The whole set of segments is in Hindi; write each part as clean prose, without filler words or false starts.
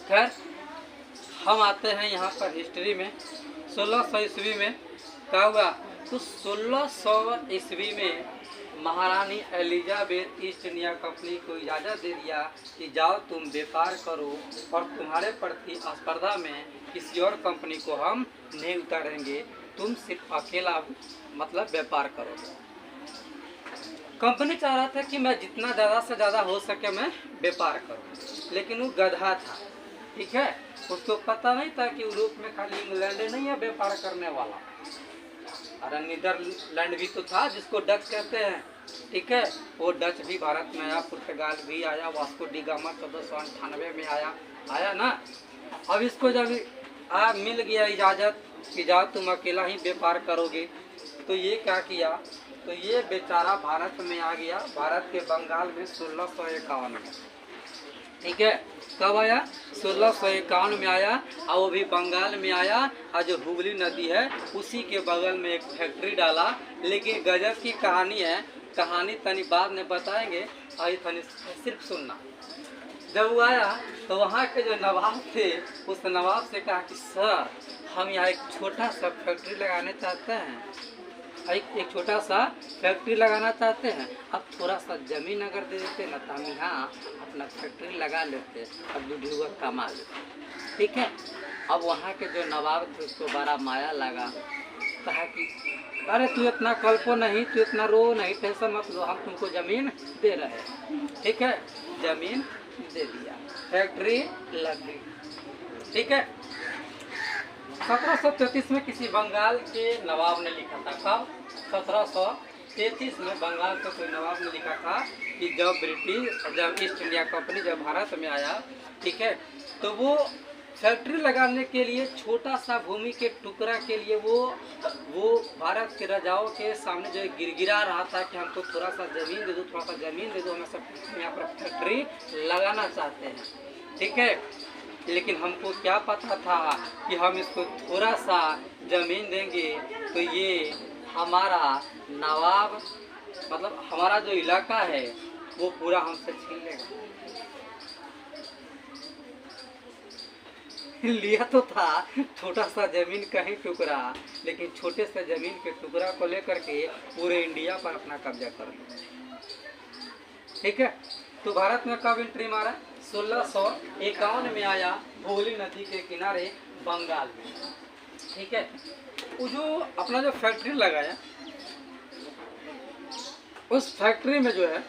खैर, हम आते हैं यहाँ पर हिस्ट्री में। 1600 ईस्वी में क्या हुआ? तो 1600 ईस्वी में महारानी एलिजाबेथ ईस्ट इंडिया कंपनी को इजाज़त दे दिया कि जाओ तुम व्यापार करो, और तुम्हारे प्रतिस्पर्धा में किसी और कंपनी को हम नहीं उतारेंगे, तुम सिर्फ अकेला मतलब व्यापार करोगे। कंपनी चाह रहा था कि मैं जितना ज़्यादा से ज़्यादा हो सके मैं व्यापार करूं, लेकिन वो गधा था, ठीक है। उसको पता नहीं था कि यूरोप में खाली इंग्लैंड नहीं है व्यापार करने वाला, और नीदरलैंड भी तो था जिसको डच कहते हैं, ठीक है। वो डच भी भारत में आया, पुर्तगाल भी आया, वास्को डी गामा 1498 में आया ना। अब इसको जब मिल गया इजाज़त कि जाओ तुम अकेला ही व्यापार करोगे, तो ये क्या किया? तो ये बेचारा भारत में आ गया, भारत के बंगाल में 1651 में, ठीक है। कब आया? 1651 में आया, और वो भी बंगाल में आया, और जो हुगली नदी है उसी के बगल में एक फैक्ट्री डाला। लेकिन गजब की कहानी है, कहानी तनी बाद में बताएंगे, अभी तनी सिर्फ सुनना। जब वो आया तो वहाँ के जो नवाब थे, उस नवाब से कहा कि सर, हम यहाँ एक छोटा सा फैक्ट्री लगाने चाहते हैं, एक छोटा सा फैक्ट्री लगाना चाहते हैं, अब थोड़ा सा ज़मीन अगर दे देते ना तो हम यहाँ अपना फैक्ट्री लगा लेते और दूधी हुआ कमा लेते, ठीक है। अब वहाँ के जो नवाब थे उसको बड़ा माया लगा, कहा कि अरे तू इतना कल्पो नहीं, तू इतना रो नहीं, टेंशन मत लो, हम तुमको ज़मीन दे रहे हैं, ठीक है। ज़मीन दे दिया, फैक्ट्री लग गई, ठीक है। 1733 में किसी बंगाल के नवाब ने लिखा था। कब? 1733 में बंगाल के कोई नवाब ने लिखा था कि जब ईस्ट इंडिया कंपनी जब भारत में आया, ठीक है, तो वो फैक्ट्री लगाने के लिए छोटा सा भूमि के टुकड़ा के लिए वो भारत के राजाओं के सामने जो गिरगिरा रहा था कि हमको थोड़ा सा ज़मीन दे दो, थोड़ा सा ज़मीन दे दो, हमें सब यहाँ पर फैक्ट्री लगाना चाहते हैं, ठीक है। लेकिन हमको क्या पता था कि हम इसको थोड़ा सा ज़मीन देंगे तो ये हमारा नवाब मतलब हमारा जो इलाका है वो पूरा हमसे छीन लेगा। लिया तो था छोटा सा ज़मीन का ही टुकड़ा, लेकिन छोटे से ज़मीन के टुकड़ा को लेकर के पूरे इंडिया पर अपना कब्जा कर लिया, ठीक है। तो भारत में कब एंट्री मारा? 1651 में आया, हुगली नदी के किनारे बंगाल में, ठीक है। वो जो अपना जो फैक्ट्री लगाया, उस फैक्ट्री में जो है,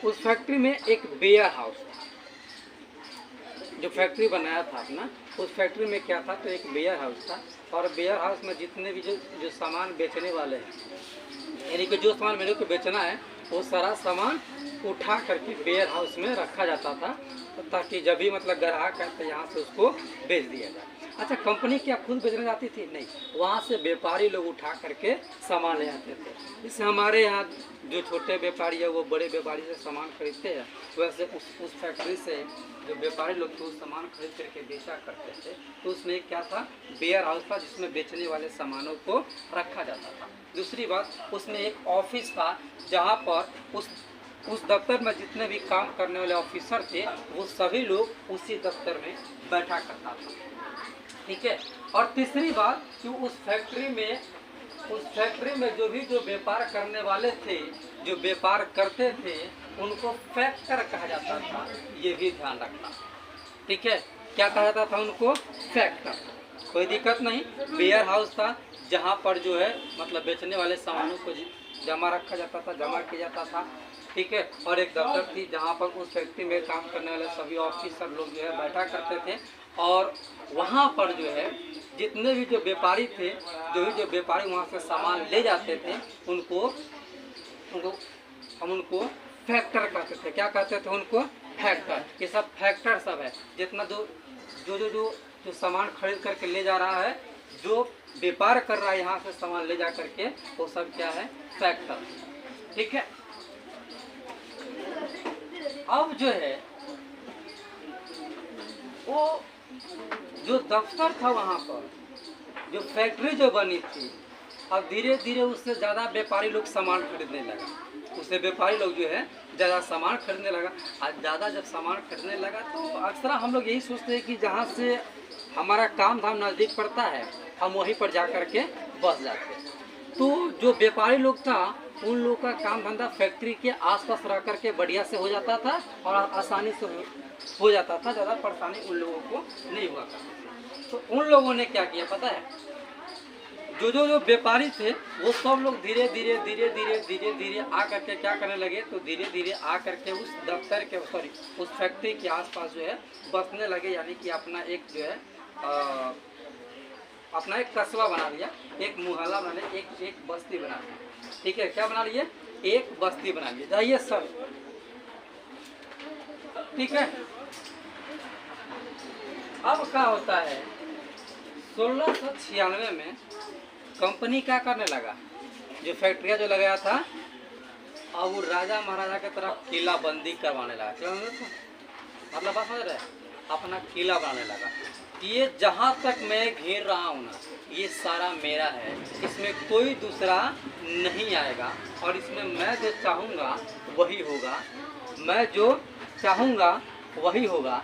उस फैक्ट्री में एक वेयर हाउस था। जो फैक्ट्री बनाया था अपना, उस फैक्ट्री में क्या था? तो एक वेयर हाउस था, और वेयर हाउस में जितने भी जो सामान बेचने वाले हैं, यानी कि जो सामान मेरे को बेचना है वो सारा सामान उठा करके वेयर हाउस में रखा जाता था, ताकि जब भी मतलब ग्राहक है तो यहाँ से उसको बेच दिया जाए। अच्छा, कंपनी क्या खुद बेचने जाती थी? नहीं, वहाँ से व्यापारी लोग उठा करके सामान ले आते थे। जैसे हमारे यहाँ जो छोटे व्यापारी है वो बड़े व्यापारी से सामान खरीदते हैं, वैसे उस फैक्ट्री से जो व्यापारी लोग तो सामान खरीद करके बेचा करते थे। तो उसमें क्या था? वेयर हाउस था जिसमें बेचने वाले सामानों को रखा जाता था। दूसरी बात, उसमें एक ऑफिस था जहाँ पर उस दफ्तर में जितने भी काम करने वाले ऑफिसर थे वो सभी लोग उसी दफ्तर में बैठा करता था, ठीक है। और तीसरी बात कि उस फैक्ट्री में जो व्यापार करने वाले थे, जो व्यापार करते थे, उनको फैक्टर कहा जाता था। ये भी ध्यान रखना, ठीक है। क्या कहा जाता था उनको? फैक्टर। कोई दिक्कत नहीं। वेयर हाउस था जहाँ पर जो है मतलब बेचने वाले सामानों को जमा रखा जाता था, जमा किया जाता था, ठीक है। और एक दफ्तर थी जहाँ पर उस फैक्ट्री में काम करने वाले सभी ऑफिसर लोग जो है बैठा करते थे। और वहाँ पर जो है जितने भी जो व्यापारी थे, जो व्यापारी वहाँ से सामान ले जाते थे, हम उनको फैक्टर कहते थे। क्या कहते थे उनको? फैक्टर। ये सब फैक्टर सब है। जितना जो सामान खरीद करके ले जा रहा है, जो व्यापार कर रहा है यहाँ से सामान ले जा करके, वो सब क्या है? फैक्टर, ठीक है। अब जो है वो जो दफ्तर था वहाँ पर, जो फैक्ट्री जो बनी थी, अब धीरे धीरे उससे ज़्यादा व्यापारी लोग सामान खरीदने लगा। उससे व्यापारी लोग जो है ज़्यादा सामान खरीदने लगा। आज ज़्यादा जब सामान खरीदने लगा तो अक्सर हम लोग यही सोचते हैं कि जहाँ से हमारा काम धाम नज़दीक पड़ता है हम वहीं पर जा कर के बस जाते हैं। तो जो व्यापारी लोग था उन लोगों का काम धंधा फैक्ट्री के आसपास रह कर के बढ़िया से हो जाता था और आसानी से हो जाता था, ज़्यादा परेशानी उन लोगों को नहीं हुआ करती थी। तो उन लोगों ने क्या किया पता है, जो व्यापारी थे वो सब लोग धीरे धीरे आ करके क्या करने लगे, तो धीरे धीरे आ करके उस दफ्तर के उस फैक्ट्री के आसपास जो है बसने लगे। यानी कि अपना एक जो है अपना एक कस्बा बना लिया, एक मुहल्ला बना लिया, एक बस्ती बना लिया। ठीक है, क्या बना लिए, एक बस्ती बना लिए। जाइए सर, ठीक है। अब क्या होता है, 1696 में कंपनी क्या करने लगा, जो फैक्ट्रियाँ जो लगाया था अब वो राजा महाराजा की तरफ किला बंदी करवाने लगा। क्या मतलब बात समझ रहे, अपना किला बनाने लगा कि ये जहाँ तक मैं घेर रहा हूँ ना ये सारा मेरा है, इसमें कोई दूसरा नहीं आएगा और इसमें मैं जो चाहूँगा वही होगा, मैं जो चाहूँगा वही होगा।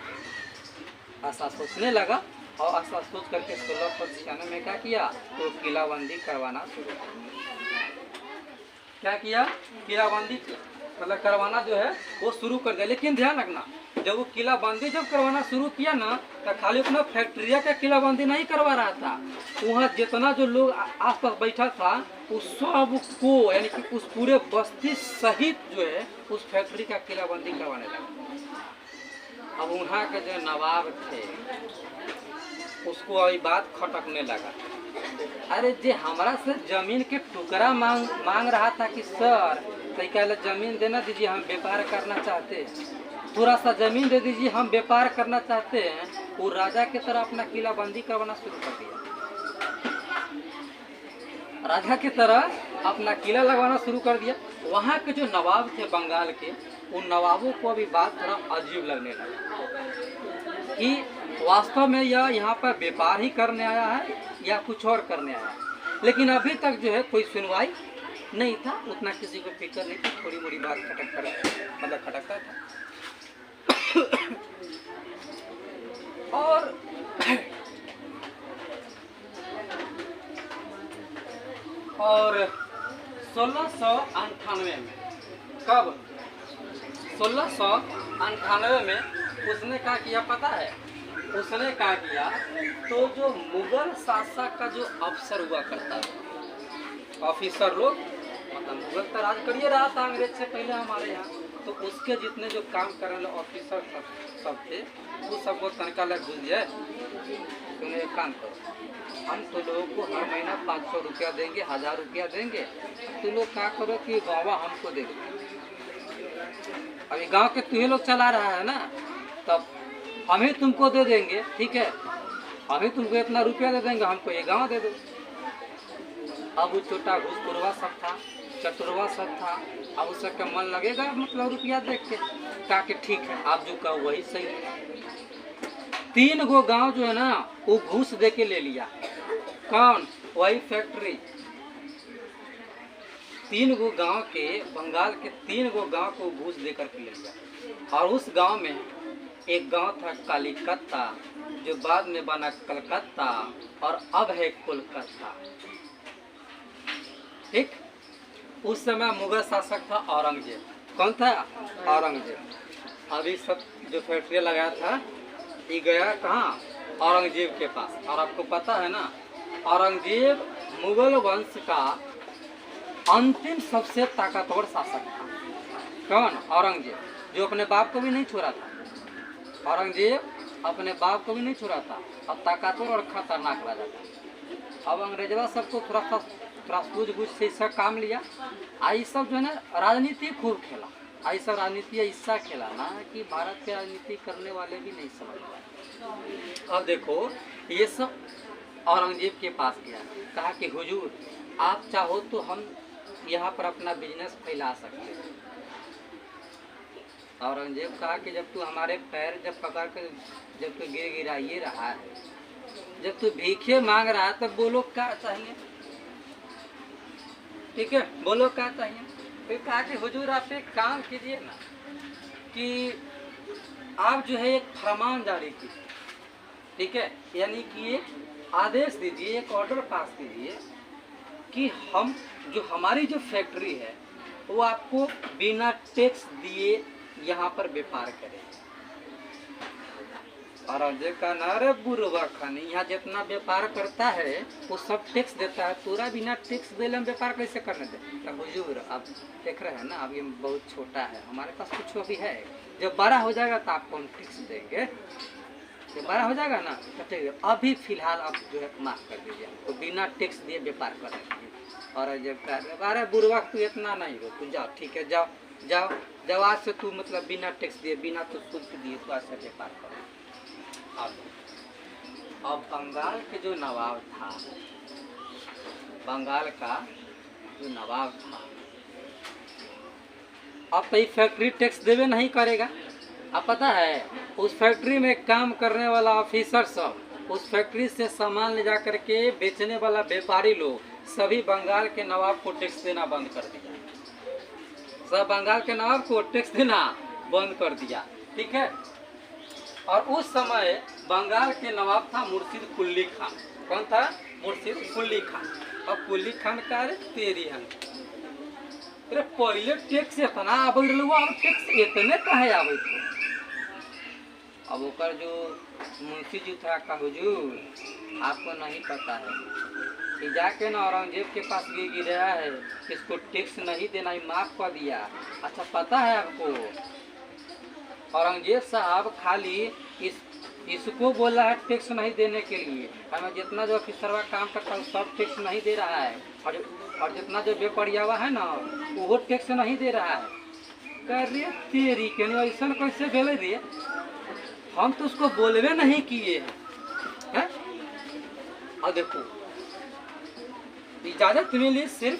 ऐसा सोचने लगा और ऐसा सोच करके 1696 में क्या किया, तो किलाबंदी करवाना शुरू किया। क्या किया, किलाबंदी मतलब करवाना जो है वो शुरू कर दिया। लेकिन ध्यान रखना, जब वो किलाबंदी जब करवाना शुरू किया ना तो खाली अपना फैक्ट्रिया का किलाबंदी नहीं करवा रहा था, वहाँ जितना जो लोग आसपास बैठा था उस सब को यानी कि उस पूरे बस्ती सहित जो है उस फैक्ट्री का किलाबंदी करवाने लगा। अब वहाँ के जो नवाब थे उसको अभी बात खटकने लगा, अरे जे हमारा से जमीन के टुकड़ा मांग रहा था कि सर तो क्या जमीन देना दीजिए, हम व्यापार करना चाहते हैं, थोड़ा सा जमीन दे दीजिए, हम व्यापार करना चाहते हैं। वो राजा की तरह अपना किलाबंदी करवाना शुरू कर दिया, राजा की तरह अपना किला लगवाना शुरू कर दिया। वहाँ के जो नवाब थे बंगाल के, उन नवाबों को अभी बात थोड़ा अजीब लगने लगा कि वास्तव में यह यहाँ पर व्यापार ही करने आया है या कुछ और करने आया है। लेकिन अभी तक जो है कोई सुनवाई नहीं था, उतना किसी को फिक्र नहीं थी, थोड़ी मोड़ी बात खटकता था। और और 1698 में, कब 1698 में उसने क्या किया पता है, उसने क्या किया, तो जो मुगल शासक का जो अफसर हुआ करता था, ऑफिसर लोग मतलब मुगल तो राज करिए रहा था अंग्रेज से पहले हमारे यहाँ, तो उसके जितने जो काम करने वाले ऑफिसर सब थे वो सबको तनख्वाह लग बुझिए, तुमने एक काम करो, हम तो लोगों को हर महीना 500 रुपया देंगे, 1000 रुपया देंगे, तो लोग क्या करो कि बाबा हमको दे दो, अभी गांव के तुम्हें लोग चला रहा है ना, तब हम ही तुमको दे देंगे, ठीक है, हम ही तुमको इतना रुपया दे देंगे, हमको ये गांव दे दो। अब वो छोटा घूसखोरवा सब था, चतुरवा सब था, अब उस सबका मन लगेगा मतलब रुपया देख के, कहा कि ठीक है आप जो कहो वही सही है। 3 गो गांव जो है ना वो घूस दे के ले लिया, कौन, वही फैक्ट्री। 3 गो गांव के, बंगाल के 3 गो गांव को घूस दे कर के ले लिया। और उस गांव में एक गांव था कालीकत्ता, जो बाद में बना कलकत्ता और अब है कोलकाता। ठीक, उस समय मुगल शासक था औरंगजेब। कौन था, औरंगजेब। अभी सब जो फैक्ट्री लगाया था ये गया कहाँ, औरंगजेब के पास। और आपको पता है ना, औरंगजेब मुगल वंश का अंतिम सबसे ताकतवर शासक था। कौन, औरंगजेब, जो अपने बाप को भी नहीं छोड़ा था। औरंगजेब अपने बाप को भी नहीं छोड़ा था, अब ताकतवर और खतरनाक राजा था। अब अंग्रेजवा सबको थोड़ा सूझबूझ से इसका काम लिया। आई सब जो है ना राजनीति खूब खेला, आई सब राजनीति ऐसा खेला ना कि भारत के राजनीति करने वाले भी नहीं समझ पाए। अब देखो ये सब औरंगजेब के पास गया, कहा कि हुजूर आप चाहो तो हम यहाँ पर अपना बिजनेस फैला सकते हैं। औरंगजेब कहा कि जब तू हमारे पैर जब पकड़ कर जब तू गिराइए रहा है, जब तू भीखे मांग रहा है, तब बोलो क्या चाहिए, ठीक है, बोलो क्या चाहिए। फिर कहा कि हुजूर आप एक काम कीजिए ना कि आप जो है एक फरमान जारी कीजिए, ठीक है, यानी कि एक आदेश दीजिए, एक ऑर्डर पास कीजिए कि हम जो हमारी जो फैक्ट्री है वो आपको बिना टैक्स दिए यहाँ पर व्यापार करें। और अजय का नारे बुरवा खानी यहाँ जितना व्यापार करता है वो सब टैक्स देता है, पूरा बिना टैक्स देने में व्यापार कैसे करने दे। तो हुजूर आप देख रहे हैं ना, अब ये बहुत छोटा है, हमारे पास कुछ अभी है, जब बड़ा हो जाएगा तो आपको हम टैक्स देंगे, जब बड़ा हो जाएगा ना तो ठीक है, अभी फिलहाल आप जो है माफ़ कर दीजिए, तो बिना टैक्स दिए व्यापार कर दीजिए। और अजय का अरे बुरवा तू इतना नहीं हो, तू जाओ, ठीक है, जाओ जाओ जाओ, आज से तू मतलब बिना टैक्स दिए, बिना तो शुल्क दिए तो आज से व्यापार करो। अब बंगाल के जो नवाब था, बंगाल का जो नवाब था, अब तो ये फैक्ट्री टैक्स देवे नहीं करेगा। अब पता है उस फैक्ट्री में काम करने वाला ऑफिसर सब, उस फैक्ट्री से सामान ले जा करके बेचने वाला व्यापारी लोग सभी बंगाल के नवाब को टैक्स देना बंद कर दिया, सब बंगाल के नवाब को टैक्स देना बंद कर दिया, ठीक है। और उस समय बंगाल के नवाब था मुर्शिद कुली खान। कौन था? मुर्शिद कुली खान। अब कुली खान का अरे तेरी हन, अरे पहले टैक्स इतना आबे रहा, अब टैक्स इतने कहे आबे थे। अब ओकर जो मुंशी जी था का हुजूर आपको नहीं पता है कि जाके ना औरंगजेब के पास ये गिरा है, इसको टैक्स नहीं देना ही माफ कर दिया। अच्छा पता है आपको औरंगजेब साहब खाली इसको बोला है टैक्स नहीं देने के लिए, हमें जितना जो ऑफिसरवा काम करता है सब टैक्स नहीं दे रहा है, और जितना जो बेपरियावा है ना वो टैक्स नहीं दे रहा है। कह रही तेरी के ऐसा कैसे भेले रे, हम तो उसको बोलवे नहीं किए हैं। और देखो इजाजत मिली सिर्फ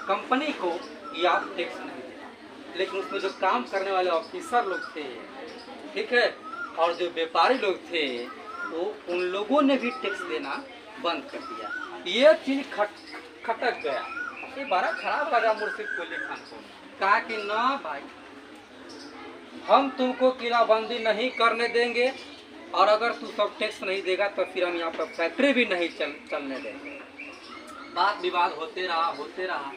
कंपनी को कि आप टैक्स नहीं देना, लेकिन उसमें जो काम करने वाले ऑफिसर लोग थे, ठीक है, और जो व्यापारी लोग थे वो उन लोगों ने भी टैक्स देना बंद कर दिया। ये चीज खटक गया, ये बड़ा खराब लगा मुर्शिद कुली खान को। कहा कि ना भाई हम तुमको किलाबंदी नहीं करने देंगे, और अगर तू सब टैक्स नहीं देगा तो फिर हम यहाँ पर फैक्ट्री भी नहीं चलने देंगे। बात विवाद होते रहा,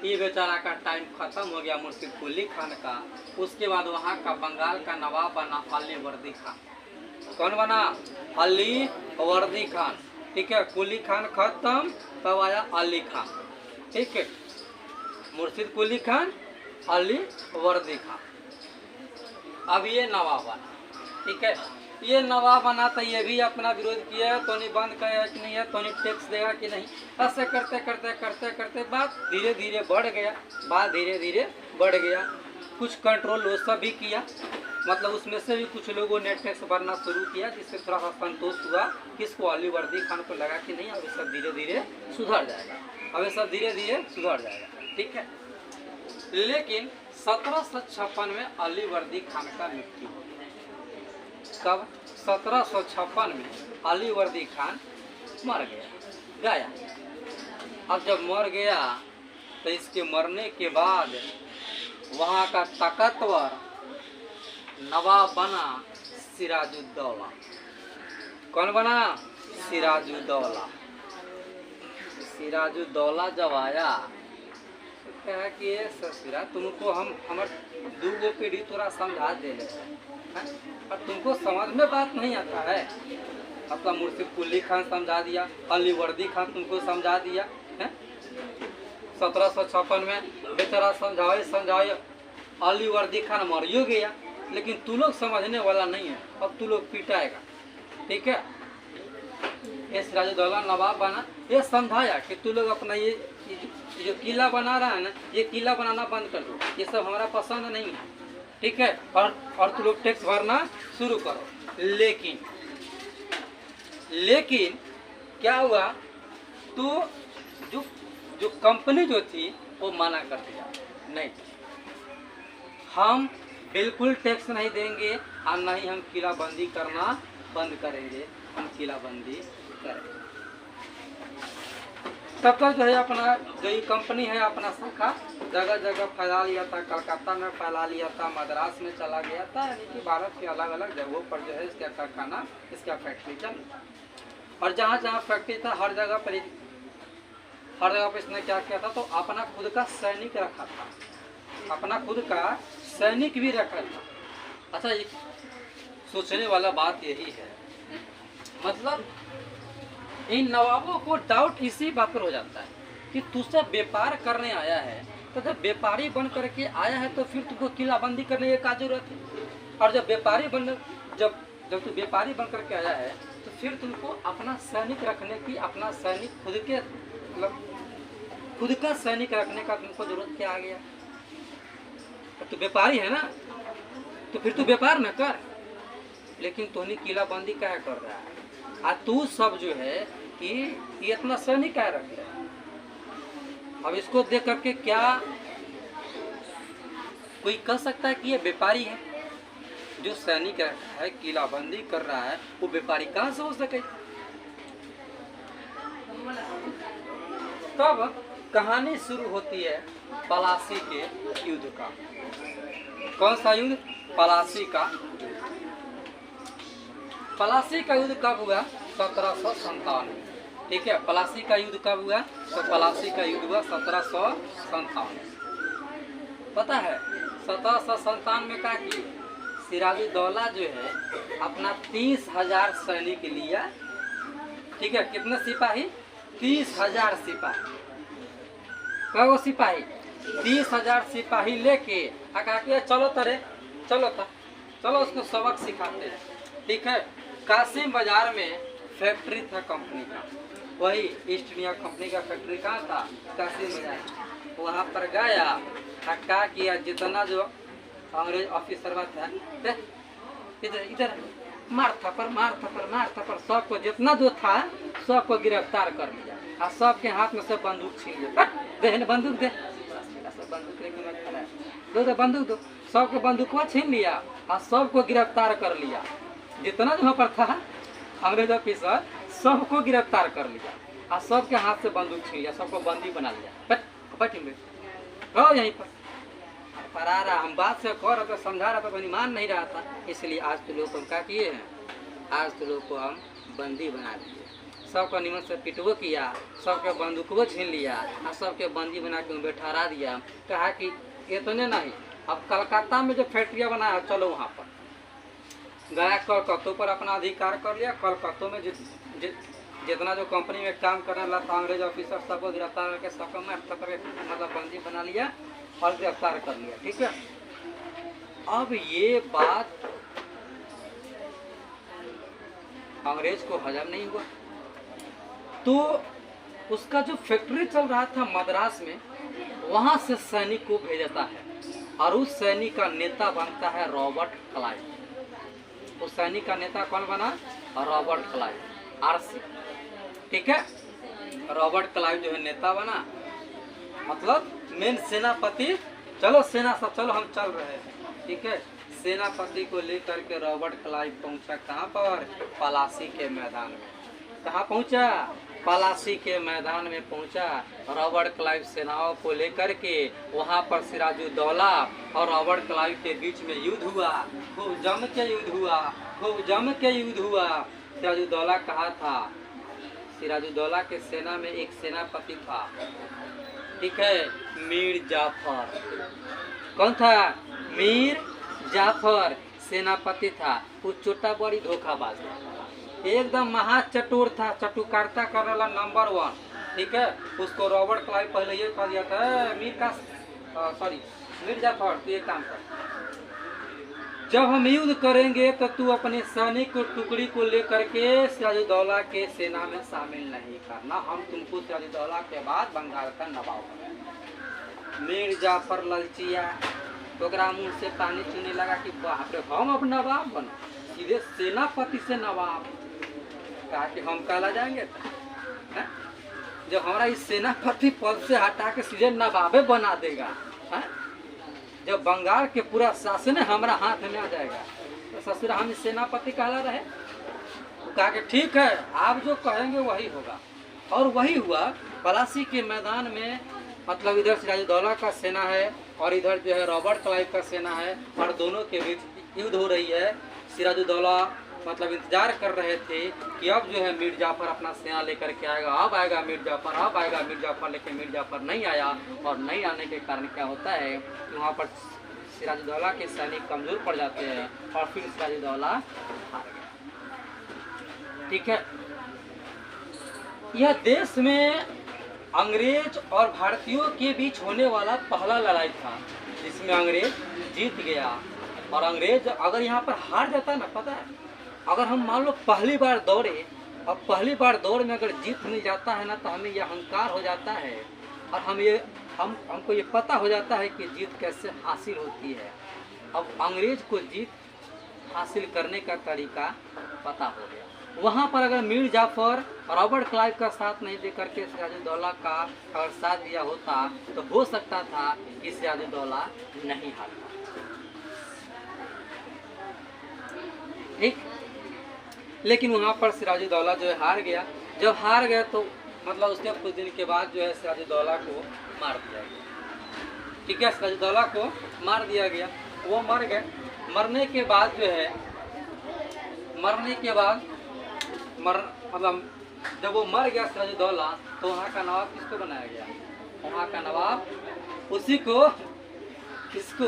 ये बेचारा का टाइम खत्म हो गया मुर्शिद कुली खान का। उसके बाद वहाँ का बंगाल का नवाब बना अली वर्दी खान। कौन बना? अली वर्दी खान, ठीक है। कुली खान खत्म, तब आया अली खान, ठीक है। मुर्शिद कुली खान, अली वर्दी खान, अब ये नवाब बना, ठीक है। ये नवाब बना तो ये भी अपना विरोध किया, तो नहीं बंद करेगा कि नहीं है, तो नहीं टैक्स देगा कि नहीं। ऐसे करते करते करते करते बात धीरे धीरे बढ़ गया, कुछ कंट्रोल वो सब भी किया, मतलब उसमें से भी कुछ लोगों ने टैक्स भरना शुरू किया, जिससे थोड़ा सा संतोष हुआ। किसको? अली वर्दी खान को लगा कि नहीं अब ये सब धीरे धीरे सुधर जाएगा, ठीक है। लेकिन 1756 में अली वर्दी खान का मृत्यु हो गया। कब? 1756 में अली वर्दी खान मर गया। अब जब मर गया तो इसके मरने के बाद वहाँ का ताकतवर नवाब बना सिराजुद्दौला। कौन बना? सिराजुद्दौला। सिराजुद्दौला जब आया तो कहा कि ये ससुरा तुमको हम हमार 2 पीढ़ी तोरा समझा दे और तुमको समझ में बात नहीं आता है। अपना मुर्शिद कुली खान समझा दिया, अली वर्दी खान तुमको समझा दिया है। 1756 में बेचारा समझाए अली वर्दी खान मरियो गया, लेकिन तू लोग समझने वाला नहीं है, अब तू लोग पिटाएगा, ठीक है। ये सिराजुद्दौला नवाब बना, ये समझाया कि तू लोग अपना ये जो किला बना रहा है ना, ये किला बनाना बंद कर दो, ये सब हमारा पसंद नहीं है, ठीक है, और तू लोग टैक्स भरना शुरू करो। लेकिन क्या हुआ, तो जो कंपनी जो थी वो मना कर दिया, नहीं हम बिल्कुल टैक्स नहीं देंगे और नहीं हम किलाबंदी करना बंद करेंगे, हम किलाबंदी करेंगे। तब तक जो है अपना जो ये कंपनी है अपना शाखा जगह जगह फैला लिया था, कलकत्ता में फैला लिया था, मद्रास में चला गया था, यानी कि भारत के अलग अलग जगहों पर जो है इसका कारखाना, इसका फैक्ट्री चल। और जहाँ जहाँ फैक्ट्री था हर जगह पर इसने क्या किया था, तो अपना खुद का सैनिक रखा था, अपना खुद का सैनिक भी रखा था। अच्छा, एक सोचने वाला बात यही है, मतलब इन नवाबों को डाउट इसी बात पर हो जाता है कि तुझसे व्यापार करने आया है, तो जब व्यापारी बन करके आया है तो फिर तुमको किलाबंदी करने की क्या जरूरत है? और जब तू व्यापारी बन करके आया है तो फिर तुमको अपना सैनिक रखने की, अपना सैनिक खुद के मतलब खुद का सैनिक रखने का तुमको जरूरत क्या आ गया? तो व्यापारी है ना, तो फिर तू व्यापार न कर, लेकिन तूने किलाबंदी क्या कर रहा है? आ तू सब जो है कि ये इतना सैनिक क्या रख रहा है? अब इसको देख करके क्या कोई कह सकता है कि ये व्यापारी है? जो सैनिक है, किलाबंदी कर रहा है, वो व्यापारी कहाँ से हो सके? तब कहानी शुरू होती है पलासी के युद्ध का। कौन सा युद्ध? पलासी का। पलासी का युद्ध कब हुआ? 1757। ठीक है, पलासी का युद्ध कब हुआ? तो पलासी का युद्ध हुआ 1757। पता है 1757 में क्या किए? सिराजुद्दौला जो है अपना 30,000 सैनिक लिया। ठीक है, कितने सिपाही? 30,000 सिपाही। कौ सिपाही? 30,000 सिपाही लेके आके चलो तरे, चलो उसको सबक सिखाते हैं। ठीक है, कासिम बाजार में फैक्ट्री था कंपनी का, वही ईस्ट इंडिया कंपनी का फैक्ट्री कहाँ था? कासिम बाजार। वहाँ पर गया, क्या किया, जितना जो अंग्रेज ऑफिसर था, इधर मार थप्पड़ सबको, जितना जो था सबको गिरफ्तार कर लिया और सबके हाथ में से बंदूक छीन लिया। दे बंदूक दे, बंदूक लेके मैं खड़ा है, दो बंदूक दो। सबको बंदूकवा छीन लिया और सबको गिरफ्तार कर लिया। जितना जो वहाँ पर था अंग्रेज ऑफिसर सबको गिरफ्तार कर लिया और सबके हाथ से बंदूक छीन लिया, सबको बंदी बना लिया। रहो यहीं पर आ रहा, हम बात से कर रहे थे, समझा रहा था, तो मान नहीं रहा था, इसलिए आज तो लोग हम क्या किए हैं, आज तो लोग को हम बंदी बना दिए। सबको निमन से पिटवो किया, सबके बंदूकवो छीन लिया और सबके बंदी बना के बैठा दिया। कहा कि इतने नहीं, अब कलकत्ता में जो फैक्ट्रिया बनाया चलो वहाँ पर गया, कलकत्तों पर अपना अधिकार कर लिया। कलकत्तों में जितना जो कंपनी में काम करने वाला था अंग्रेज ऑफिसर सबको गिरफ्तार करके सबको मतलब बंदी बना लिया और गिरफ्तार कर लिया। ठीक है, अब ये बात अंग्रेज को हजम नहीं हुआ, तो उसका जो फैक्ट्री चल रहा था मद्रास में, वहां से सैनिक को भेजता है और उस सैनिक का नेता बनता है रॉबर्ट क्लाइव। उस सैनिक का नेता कौन बना? Robert Clive, RC. ठीक है, रॉबर्ट क्लाइव जो है नेता बना, मतलब मेन सेनापति। चलो सेना सब चलो हम चल रहे हैं। ठीक है, सेनापति को लेकर के रॉबर्ट क्लाइव पहुंचा कहाँ पर? पलासी के मैदान में। कहाँ पहुंचा? पलासी के मैदान में पहुंचा। रॉबर्ट क्लाइव सेनाओं को लेकर के वहां पर सिराजुद्दौला और रॉबर्ट क्लाइव के बीच में युद्ध हुआ, खूब जम के युद्ध हुआ। सिराजुद्दौला कहा था? सिराजुद्दौला के सेना में एक सेनापति था, ठीक है, मीर जाफर। कौन था? मीर जाफर सेनापति था। वो छोटा बड़ी धोखाबाज था, एकदम महाचतुर था, चटुकारिता करने वाला नंबर 1। ठीक है, उसको रॉबर्ट क्लाइव पहले ये कह दिया था, मीर जाफर तू एक काम कर, जब हम युद्ध करेंगे तो तू अपने सैनिक को टुकड़ी को लेकर के सिराजुद्दौला के सेना में शामिल नहीं करना, हम तुमको सिराजुद्दौला के बाद बंगाल का नवाब बनाएंगे। मीर जाफर ललचिया, ओकरा मुँह से पानी चुने लगा कि बाप रे हम अब नवाब बनो, सीधे सेनापति से नवाब। कहा कि हम कहला जाएंगे, जब हमारा इस सेनापति पद से हटा के सीधे नवाबे बना देगा, है? जब बंगाल के पूरा शासन हमारा हाथ में आ जाएगा तो ससुरा हम सेनापति कहला रहे। कहा कि ठीक है, आप जो कहेंगे वही होगा। और वही हुआ प्लासी के मैदान में मतलब इधर सिराजुद्दौला का सेना है और इधर जो है रॉबर्ट क्लाइव का सेना है और दोनों के बीच युद्ध हो रही है। सिराजुद्दौला मतलब इंतजार कर रहे थे कि अब जो है मीर जाफर अपना सेना लेकर के आएगा, अब आएगा मीर जाफर, अब आएगा मीर जाफर, लेकिन मीर जाफर नहीं आया। और नहीं आने के कारण क्या होता है कि वहाँ पर सिराजुद्दौला के सैनिक कमज़ोर पड़ जाते हैं और फिर सिराजुद्दौला हार गया। ठीक है, यह देश में अंग्रेज और भारतीयों के बीच होने वाला पहला लड़ाई था जिसमें अंग्रेज जीत गया। और अंग्रेज अगर यहाँ पर हार जाता है ना, पता है, अगर हम मान लो पहली बार दौड़े और पहली बार दौड़ में अगर जीत मिल जाता है ना तो हमें यह अहंकार हो जाता है और हमको ये पता हो जाता है कि जीत कैसे हासिल होती है। अब अंग्रेज को जीत हासिल करने का तरीका पता हो गया। वहाँ पर अगर मीर जाफर रॉबर्ट क्लाइव का साथ नहीं दे करके सिराजुद्दौला का अगर साथ दिया होता तो हो सकता था कि सिराजुद्दौला नहीं हारता। ठीक, लेकिन वहाँ पर सिराजुद्दौला जो है हार गया। जब हार गया तो मतलब उसके कुछ दिन के बाद जो है सिराजुद्दौला को मार दिया गया। ठीक है, सिराजुद्दौला को मार दिया गया, वो मर गए। मरने के बाद जो है मतलब जब वो मर गया सिराजुद्दौला तो वहाँ का नवाब किसको बनाया गया? वहाँ का नवाब उसी को, किसको,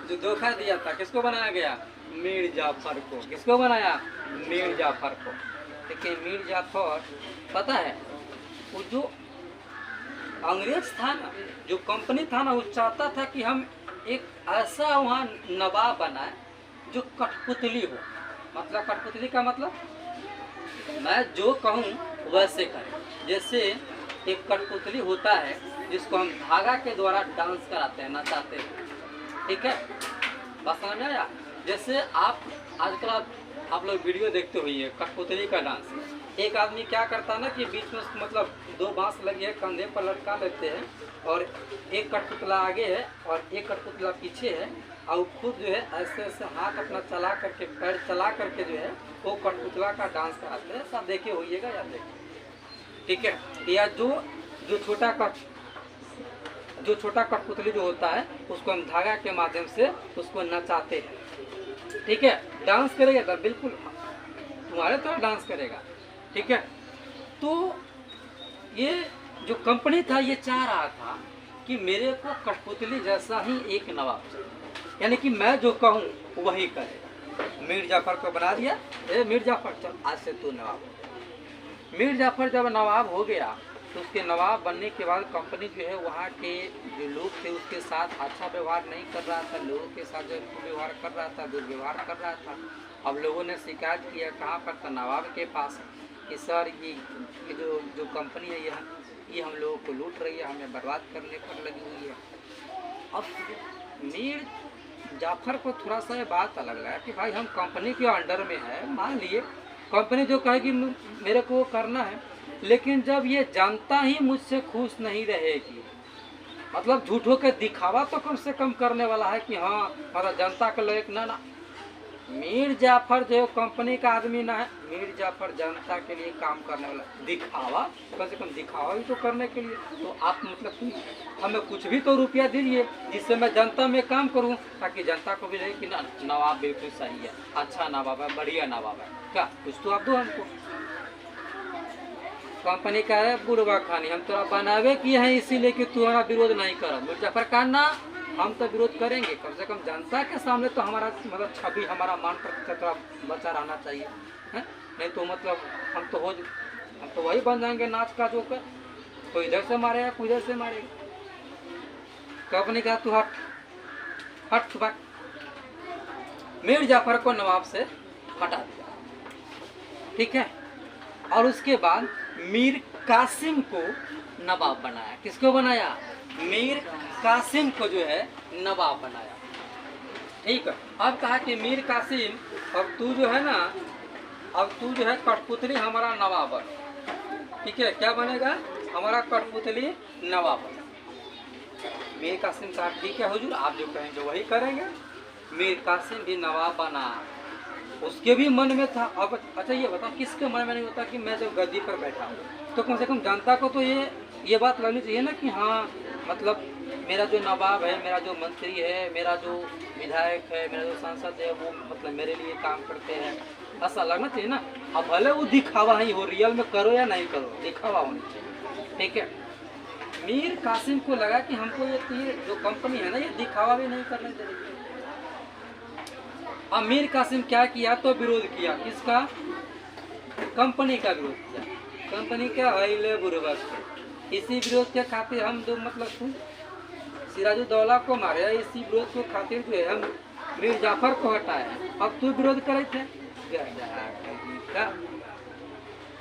जो धोखा दिया था, किसको बनाया गया? मीर जाफर को। किसको बनाया? मीर जाफर को। लेकिन मीर जाफर पता है वो जो अंग्रेज था ना, जो कंपनी था ना, वो चाहता था कि हम एक ऐसा वहाँ नवाब बनाए जो कठपुतली हो। मतलब कठपुतली का मतलब मैं जो कहूँ वैसे करें। जैसे एक कठपुतली होता है जिसको हम धागा के द्वारा डांस कराते हैं, नचाते हैं। ठीक है, बस समझ में आया? जैसे आप आजकल आप लोग वीडियो देखते हुए कठपुतली का डांस। एक आदमी क्या करता है ना कि बीच में मतलब दो बांस लगी है, कंधे पर लटका लेते हैं और एक कठपुतला आगे है और एक कठपुतला पीछे है और खुद जो है ऐसे ऐसे हाथ अपना चला करके, पैर चला करके जो है वो कठपुतला का डांस कराते हैं। सब देखे होइएगा या देखे। ठीक है, या जो छोटा कठपुतली जो होता है उसको हम धागा के माध्यम से उसको नचाते हैं। ठीक है, डांस करेगा तो बिल्कुल तुम्हारे तरह डांस करेगा। ठीक है, तो ये जो कंपनी था ये चाह रहा था कि मेरे को कठपुतली जैसा ही एक नवाब चाहिए, यानी कि मैं जो कहूँ वही करेगा। मीर जाफर को बना दिया, मीर जाफर चल आज से तू नवाब हो। मीर जाफर जब नवाब हो गया तो उसके नवाब बनने के बाद कंपनी जो है वहाँ के जो लोग थे उसके साथ अच्छा व्यवहार नहीं कर रहा था, लोगों के साथ जो व्यवहार कर रहा था, दुर्व्यवहार कर रहा था। अब लोगों ने शिकायत किया कहाँ पर? तो नवाब के पास कि सर ये जो कंपनी है ये हम लोगों को लूट रही है, हमें बर्बाद करने पर लगी हुई है। अब मीर जाफर को थोड़ा सा ये बात अलग लगा कि भाई हम कंपनी के अंडर में है, मान लिए कंपनी जो कहेगी मेरे को करना है, लेकिन जब ये जनता ही मुझसे खुश नहीं रहेगी, मतलब झूठों के दिखावा तो कम से कम करने वाला है कि हाँ मतलब जनता को लोग ना मीर जाफर जो कंपनी का आदमी ना है, मीर जाफर जनता के लिए काम करने वाला। दिखावा कम से कम दिखावा भी तो करने के लिए तो आप मतलब हमें कुछ भी तो रुपया दीजिए जिससे मैं जनता में काम करूं, ताकि जनता को भी लगे कि नवाब बिल्कुल सही है, अच्छा नवाब है, बढ़िया नवाब है। क्या कुछ तो आप दो हमको। कंपनी का है बुढ़वा खानी, हम तो बनावे किए हैं इसीलिए कि तू हमारा विरोध नहीं करो। मीर जाफर का ना हम तो विरोध करेंगे, कम से कम जनता के सामने तो हमारा मतलब छवि, हमारा मान प्रतिष्ठा बचा रहना चाहिए है? नहीं तो मतलब हम तो वही बन जाएंगे नाच का जोकर, कोई इधर से मारेगा कोई इधर से मारेगा। कंपनी का तू हट भाग। मीर जाफर को नवाब से हटा दिया। ठीक है, और उसके बाद मीर कासिम को नवाब बनाया। किसको बनाया? मीर कासिम को जो है नवाब बनाया। ठीक है, अब कहा कि मीर कासिम अब तू जो है कठपुतली हमारा नवाब बन। ठीक है, क्या बनेगा? हमारा कठपुतली नवाब बन। मीर कासिम कहा ठीक है हुजूर, आप जो कहेंगे वही करेंगे। मीर कासिम भी नवाब बना। उसके भी मन में था। अब अच्छा ये बताओ किसके मन में नहीं होता कि मैं जब गद्दी पर बैठा हूँ तो कम से कम जनता को तो ये ये बात लगनी चाहिए ना कि हाँ मतलब मेरा जो नवाब है, मेरा जो मंत्री है, मेरा जो विधायक है, मेरा जो सांसद है, वो मतलब मेरे लिए काम करते हैं, ऐसा लगना चाहिए ना। अब भले वो दिखावा ही हो, रियल में करो या नहीं करो, दिखावा होना चाहिए, ठीक है। मीर कासिम को लगा कि हमको ये जो कंपनी है ना, ये दिखावा भी नहीं करने दे रही। अब मीर कासिम क्या किया, तो विरोध किया, किसका? कंपनी का विरोध किया। कंपनी क्या है, ले बुरबक। इसी विरोध के खातिर हम जो मतलब सिराजुद्दौला को मारे, इसी विरोध को खातिर जो है हम मीर जाफर को हटाए। अब तू विरोध करे थे।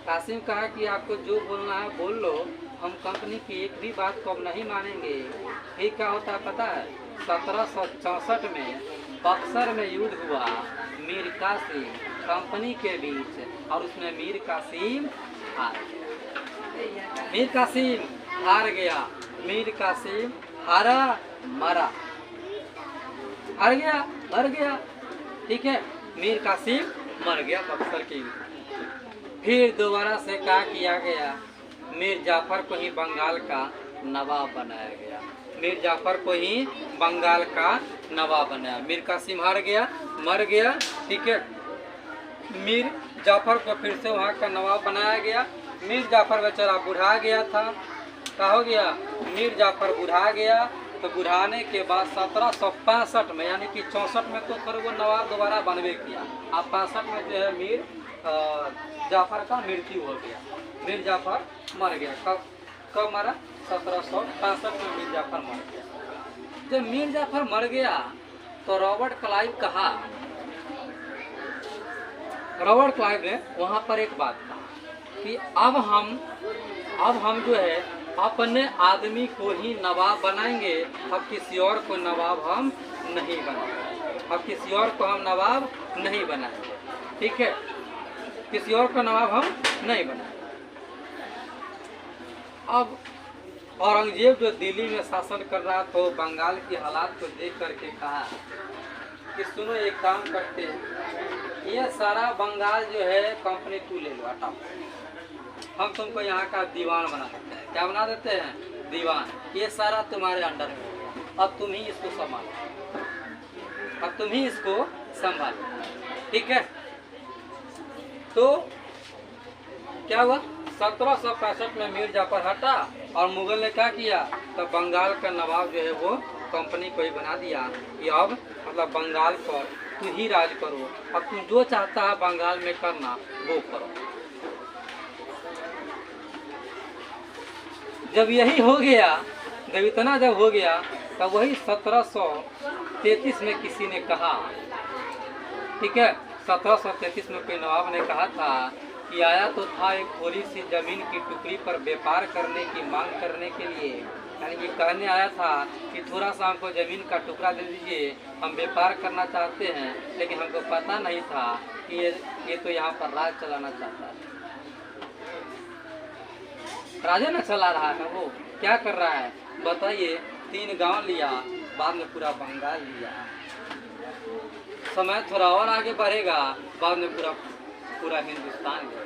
कासिम कहा कि आपको जो बोलना है बोल लो, हम कंपनी की एक भी बात को अब नहीं मानेंगे। फिर क्या होता है पता है? 1764 में बक्सर में युद्ध हुआ मीर कासिम कंपनी के बीच, और उसमें मीर कासिम हार गया। मीर कासिम हार गया। मीर कासिम हारा, मरा, हार गया, मर गया, ठीक है। मीर कासिम मर गया बक्सर के युद्ध। फिर दोबारा से क्या किया गया, मीर जाफर को ही बंगाल का नवाब बनाया गया। मीर जाफर को ही बंगाल का नवाब बनाया। मीर कासिम हार गया, मर गया, ठीक है। मीर जाफर को फिर से वहाँ का नवाब बनाया गया। मीर जाफर बेचारा बुढ़ा गया था। क्या हो गया? मीर जाफर बुढ़ा गया। तो बुढ़ाने के बाद 1765 में, यानी कि 64 में तो फिर वो नवाब दोबारा बनवे किया। अब 65 में जो है मीर जाफर का मृत्यु हो गया। मीर जाफर मर गया। कब मरा? 1765 में मीर जाफर मर गया। जब मीर जाफर मर गया तो रॉबर्ट क्लाइव कहा, रॉबर्ट क्लाइव ने वहाँ पर एक बात कहा कि अब हम जो है अपने आदमी को ही नवाब बनाएंगे, अब किसी और को नवाब हम नहीं बनाएंगे। अब किसी और को हम नवाब नहीं बनाएंगे, ठीक है। किसी और का नवाब हम नहीं बनाएंगे। अब औरंगजेब जो दिल्ली में शासन कर रहा था, बंगाल की हालात को देख करके कहा कि सुनो एक काम करते हैं, ये सारा बंगाल जो है कंपनी तू ले लो, हटाओ, हम तुमको यहाँ का दीवान बना देते हैं। क्या बना देते हैं? दीवान। ये सारा तुम्हारे अंडर में हो गया, अब तुम ही इसको संभालो, अब तुम ही इसको संभालो, ठीक है। तो क्या हुआ? 1765 में मीर जाफर हटा और मुगल ने क्या किया, तो बंगाल का नवाब जो है वो कंपनी को ही बना दिया कि अब मतलब बंगाल पर तू ही राज करो, अब तुम जो चाहता है बंगाल में करना वो करो। जब यही हो गया, जब इतना जब हो गया, तब वही 1733 में किसी ने कहा, ठीक है, 1733 में कोई नवाब ने कहा था कि आया तो था एक थोड़ी सी जमीन की टुकड़ी पर व्यापार करने की मांग करने के लिए, यानी कि कहने आया था कि थोड़ा सा हमको जमीन का टुकड़ा दे दीजिए, हम व्यापार करना चाहते हैं, लेकिन हमको पता नहीं था कि ये तो यहाँ पर राज चलाना चाहता है। राजा न चला रहा है, वो क्या कर रहा है बताइए? 3 गांव लिया, बाद में पूरा बंगाल लिया। समय थोड़ा और आगे बढ़ेगा, बाद में पूरा हिंदुस्तान लिया।